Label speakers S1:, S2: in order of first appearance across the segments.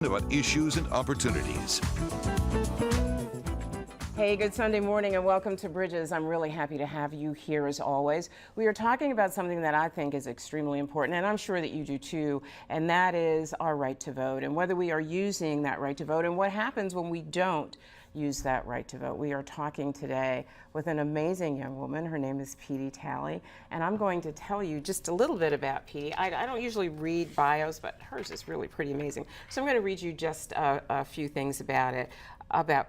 S1: about issues and opportunities.
S2: Hey, good Sunday morning and welcome to Bridges. I'm really happy to have you here as always. We are talking about something that I think is extremely important, and I'm sure that you do too, and that is our right to vote and whether we are using that right to vote and what happens when we don't use that right to vote. We are talking today with an amazing young woman. Her name is Petey Talley, and I'm going to tell you just a little bit about Petey. I don't usually read bios, but hers is really pretty amazing. So I'm going to read you just a few things about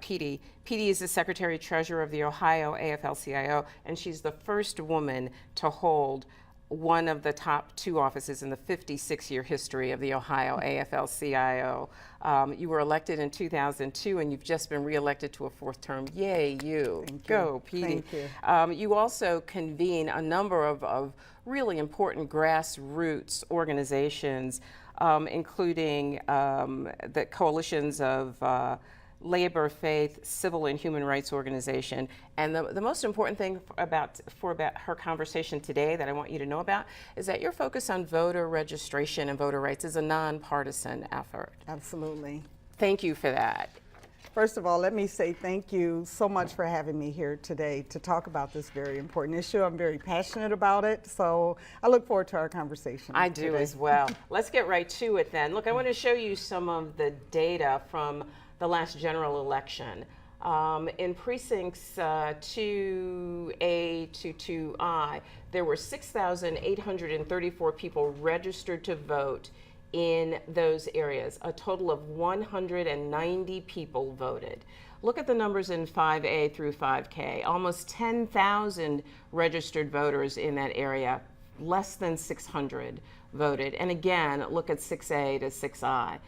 S2: Petey. Petey is the Secretary Treasurer of the Ohio AFL-CIO, and she's the first woman to hold one of the top two offices in the 56-year history of the Ohio AFL-CIO. You were elected in 2002, and you've just been reelected to a fourth term. Yay, you.
S3: Thank
S2: Go,
S3: you.
S2: Petey.
S3: Thank you.
S2: You also convene a number of really important grassroots organizations, including the coalitions of labor, faith, civil, and human rights organization. And the most important thing about her conversation today that I want you to know about is that your focus on voter registration and voter rights is a nonpartisan effort.
S3: Absolutely.
S2: Thank you for that.
S3: First of all, let me say thank you so much for having me here today to talk about this very important issue. I'm very passionate about it, so I look forward to our conversation.
S2: I do as well. Let's get right to it then. Look, I want to show you some of the data from the last general election. In precincts 2A to 2I, there were 6,834 people registered to vote in those areas. A total of 190 people voted. Look at the numbers in 5A through 5K. Almost 10,000 registered voters in that area. Less than 600 voted. And again, look at 6A to 6I.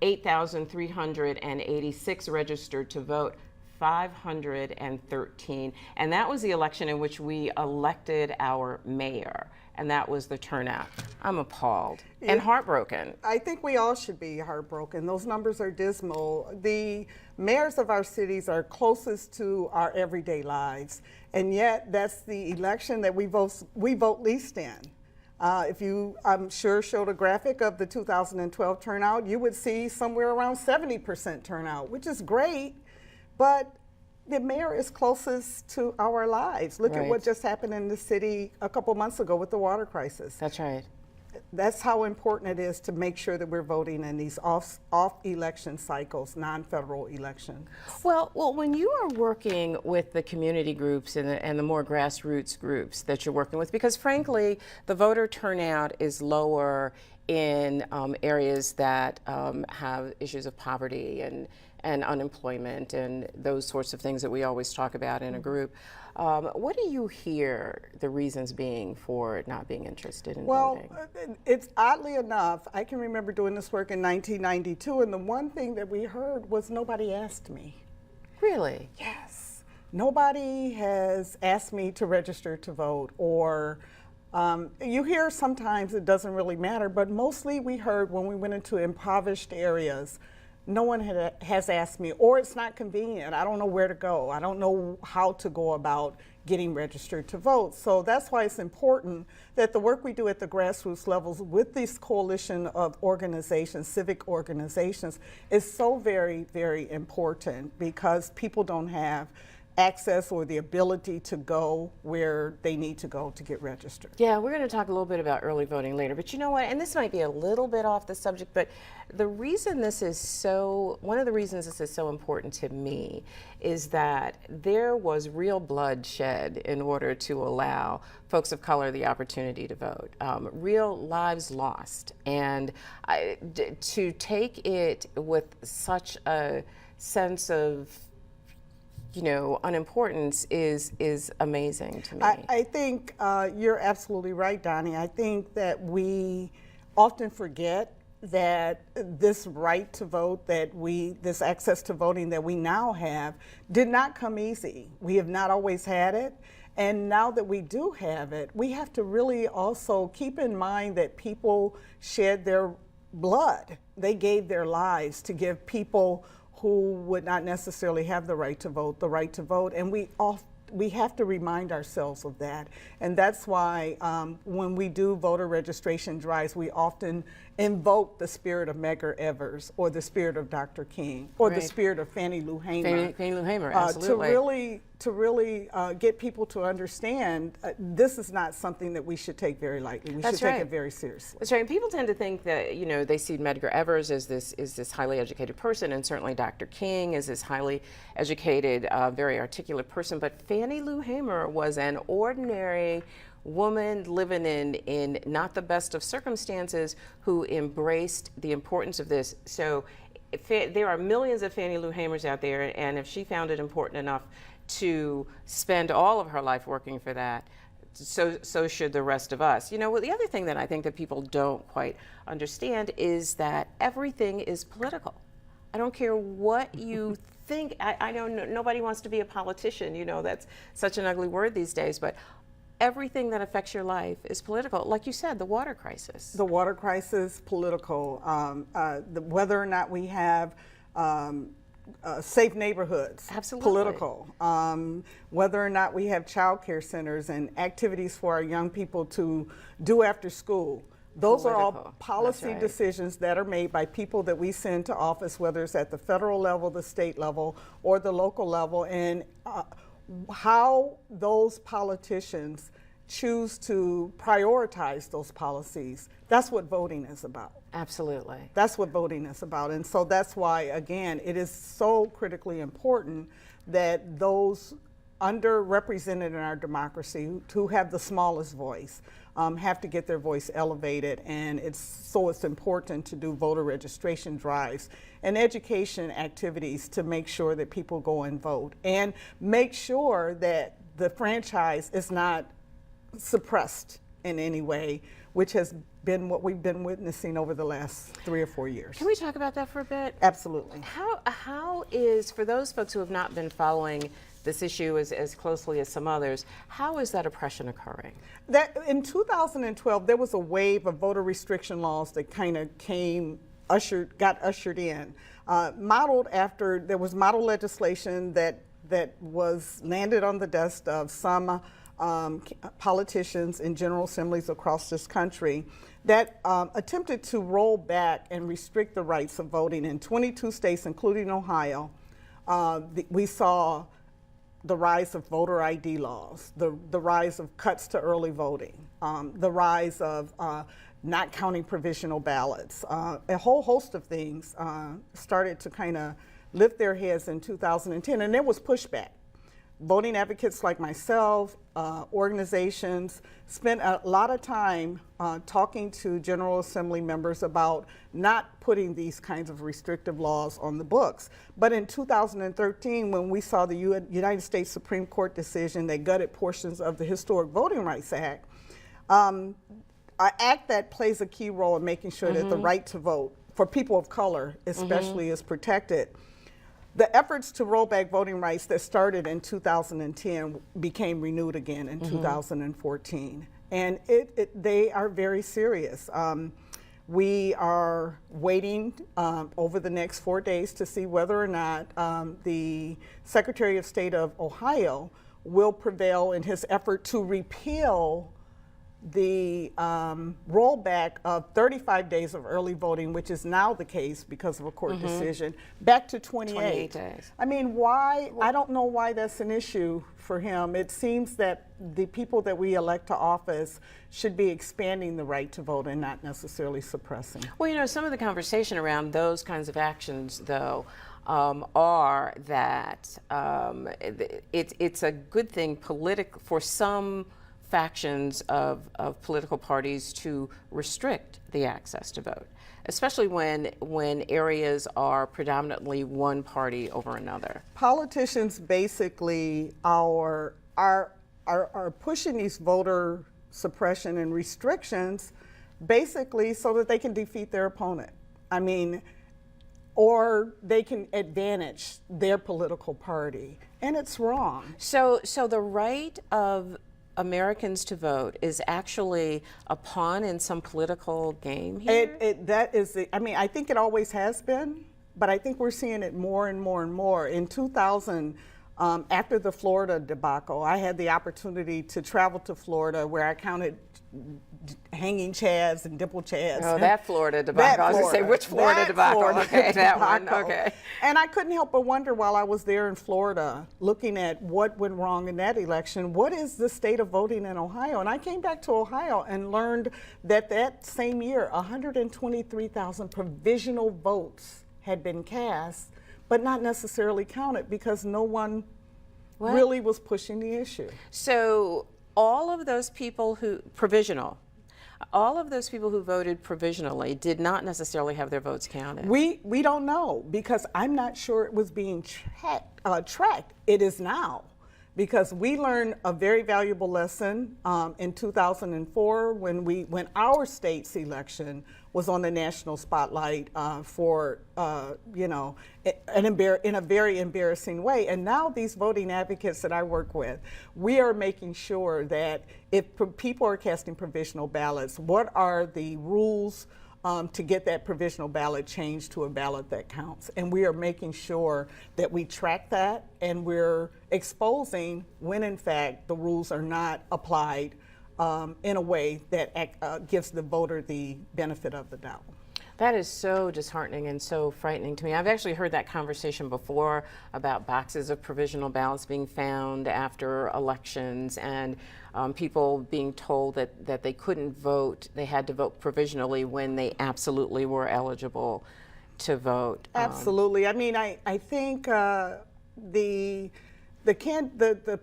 S2: 8,386 registered to vote, 513. And that was the election in which we elected our mayor. And that was the turnout. I'm appalled and heartbroken.
S3: I think we all should be heartbroken. Those numbers are dismal. The mayors of our cities are closest to our everyday lives, and yet that's the election that we vote least in. If you, I'm sure, showed a graphic of the 2012 turnout, you would see somewhere around 70% turnout, which is great, but the mayor is closest to our lives. Look at what just happened in the city a couple months ago with the water crisis.
S2: That's right.
S3: That's how important it is to make sure that we're voting in these off-election cycles, non-federal elections.
S2: Well, when you are working with the community groups and the more grassroots groups that you're working with, because frankly, the voter turnout is lower in areas that have issues of poverty and unemployment and those sorts of things that we always talk about in a group. What do you hear the reasons being for not being interested in voting?
S3: Well, it's oddly enough, I can remember doing this work in 1992, and the one thing that we heard was nobody asked me.
S2: Really?
S3: Yes. Nobody has asked me to register to vote, or you hear sometimes it doesn't really matter, but mostly we heard when we went into impoverished areas, no one has asked me, or it's not convenient. I don't know where to go. I don't know how to go about getting registered to vote. So that's why it's important that the work we do at the grassroots levels with this coalition of organizations, civic organizations, is so very, very important because people don't have access or the ability to go where they need to go to get registered.
S2: Yeah, we're going to talk a little bit about early voting later, but you know what, and this might be a little bit off the subject, but the reason this is so, one of the reasons this is so important to me is that there was real blood shed in order to allow folks of color the opportunity to vote, real lives lost, and to take it with such a sense of unimportance is amazing to me.
S3: I think you're absolutely right, Donnie. I think that we often forget that this right to vote this access to voting that we now have did not come easy. We have not always had it. And now that we do have it, we have to really also keep in mind that people shed their blood. They gave their lives to give people who would not necessarily have the right to vote, and we have to remind ourselves of that. And that's why when we do voter registration drives, we often invoke the spirit of Medgar Evers or the spirit of Dr. King or the
S2: Right.
S3: spirit of Fannie Lou Hamer.
S2: Fannie Lou Hamer, absolutely.
S3: To really get people to understand this is not something that we should take very lightly. We
S2: That's
S3: should take
S2: right.
S3: it very seriously.
S2: That's right. And people tend to think that, you know, they see Medgar Evers as this highly educated person, and certainly Dr. King is this highly educated, very articulate person. But Fannie Lou Hamer was an ordinary woman living in not the best of circumstances who embraced the importance of this. So there are millions of Fannie Lou Hamers out there, and if she found it important enough to spend all of her life working for that, so should the rest of us. You know, well, the other thing that I think that people don't quite understand is that everything is political. I don't care what you think. I know nobody wants to be a politician. You know, that's such an ugly word these days, but everything that affects your life is political. Like you said, the water crisis.
S3: The water crisis, political, whether or not we have safe neighborhoods,
S2: Absolutely.
S3: political, whether or not we have child care centers and activities for our young people to do after school. Those are all
S2: Political.
S3: policy
S2: That's right.
S3: decisions that are made by people that we send to office, whether it's at the federal level, the state level, or the local level. And how those politicians choose to prioritize those policies, that's what voting is about.
S2: Absolutely.
S3: That's what voting is about. And so that's why, again, it is so critically important that those underrepresented in our democracy who have the smallest voice have to get their voice elevated. And it's important to do voter registration drives and education activities to make sure that people go and vote, and make sure that the franchise is not suppressed in any way, which has been what we've been witnessing over the last 3 or 4 years.
S2: Can we talk about that for a bit?
S3: Absolutely.
S2: How is, for those folks who have not been following this issue as closely as some others, how is that oppression occurring?
S3: That in 2012, there was a wave of voter restriction laws that kind of got ushered in, modeled after, there was model legislation that was landed on the desk of some politicians in general assemblies across this country that attempted to roll back and restrict the rights of voting in 22 states, including Ohio. We saw the rise of voter ID laws, the rise of cuts to early voting, the rise of not counting provisional ballots. A whole host of things started to kind of lift their heads in 2010, and there was pushback. Voting advocates like myself, organizations, spent a lot of time talking to General Assembly members about not putting these kinds of restrictive laws on the books. But in 2013, when we saw the United States Supreme Court decision that gutted portions of the Historic Voting Rights Act, an act that plays a key role in making sure that the right to vote for people of color especially is protected. The efforts to roll back voting rights that started in 2010 became renewed again in 2014. And they are very serious. We are waiting over the next 4 days to see whether or not the Secretary of State of Ohio will prevail in his effort to repeal the rollback of 35 days of early voting, which is now the case because of a court decision, back to 28
S2: days.
S3: I mean, why? I don't know why that's an issue for him. It seems that the people that we elect to office should be expanding the right to vote and not necessarily suppressing.
S2: Well, you know, some of the conversation around those kinds of actions, though, are that it's a good thing for some factions of political parties to restrict the access to vote, especially when areas are predominantly one party over another.
S3: Politicians basically are pushing these voter suppression and restrictions basically so that they can defeat their opponent. I mean, or they can advantage their political party, and it's wrong.
S2: So the right of Americans to vote is actually a pawn in some political game here?
S3: I think it always has been, but I think we're seeing it more and more and more. In 2000, After the Florida debacle, I had the opportunity to travel to Florida where I counted hanging chads and dimple chads.
S2: Oh, that Florida debacle. I was going to say, which Florida debacle? Okay, that one. Okay.
S3: And I couldn't help but wonder while I was there in Florida, looking at what went wrong in that election, what is the state of voting in Ohio? And I came back to Ohio and learned that that same year, 123,000 provisional votes had been cast, but not necessarily counted because no one really was pushing the issue.
S2: So all of those people all of those people who voted provisionally did not necessarily have their votes counted.
S3: We don't know because I'm not sure it was being tracked. It is now because we learned a very valuable lesson in 2004 when our state's election was on the national spotlight for in a very embarrassing way. And now these voting advocates that I work with, we are making sure that if people are casting provisional ballots, what are the rules to get that provisional ballot changed to a ballot that counts. And we are making sure that we track that and we're exposing when in fact the rules are not applied in a way that gives the voter the benefit of the doubt.
S2: That is so disheartening and so frightening to me. I've actually heard that conversation before about boxes of provisional ballots being found after elections and people being told that they couldn't vote, they had to vote provisionally when they absolutely were eligible to vote.
S3: Absolutely. I mean, I think the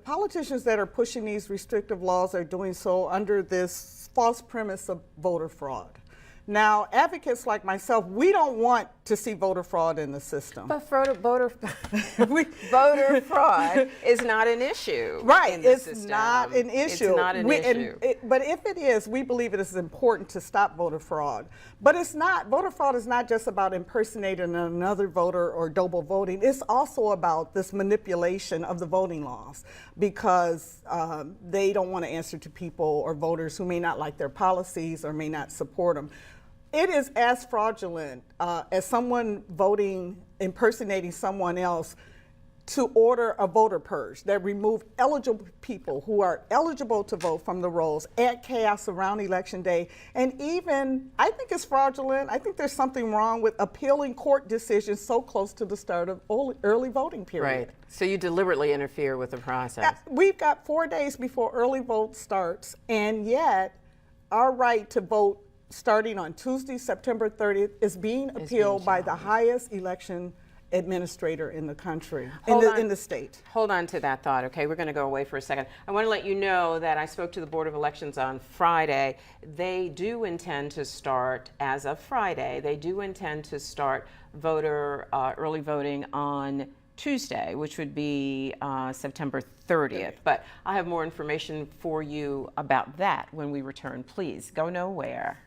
S3: politicians that are pushing these restrictive laws are doing so under this false premise of voter fraud. Now, advocates like myself, we don't want to see voter fraud in the system.
S2: But voter fraud is not an issue.
S3: Right,
S2: in the
S3: it's
S2: system.
S3: not an issue.
S2: It's not an issue.
S3: But if it is, we believe it is important to stop voter fraud. But it's not, voter fraud is not just about impersonating another voter or double voting. It's also about this manipulation of the voting laws because they don't want to answer to people or voters who may not like their policies or may not support them. It is as fraudulent as someone voting, impersonating someone else to order a voter purge that remove eligible people who are eligible to vote from the rolls, add chaos around Election Day, and even, I think it's fraudulent, I think there's something wrong with appealing court decisions so close to the start of early voting period.
S2: Right, so you deliberately interfere with the process.
S3: We've got 4 days before early vote starts, and yet our right to vote starting on Tuesday, September 30th, is being appealed by the highest election administrator in the country, in the state.
S2: Hold on to that thought, okay? We're going to go away for a second. I want to let you know that I spoke to the Board of Elections on Friday. They do intend to start, as of Friday, they do intend to start early voting on Tuesday, which would be September 30th. But I'll have more information for you about that when we return. Please go nowhere.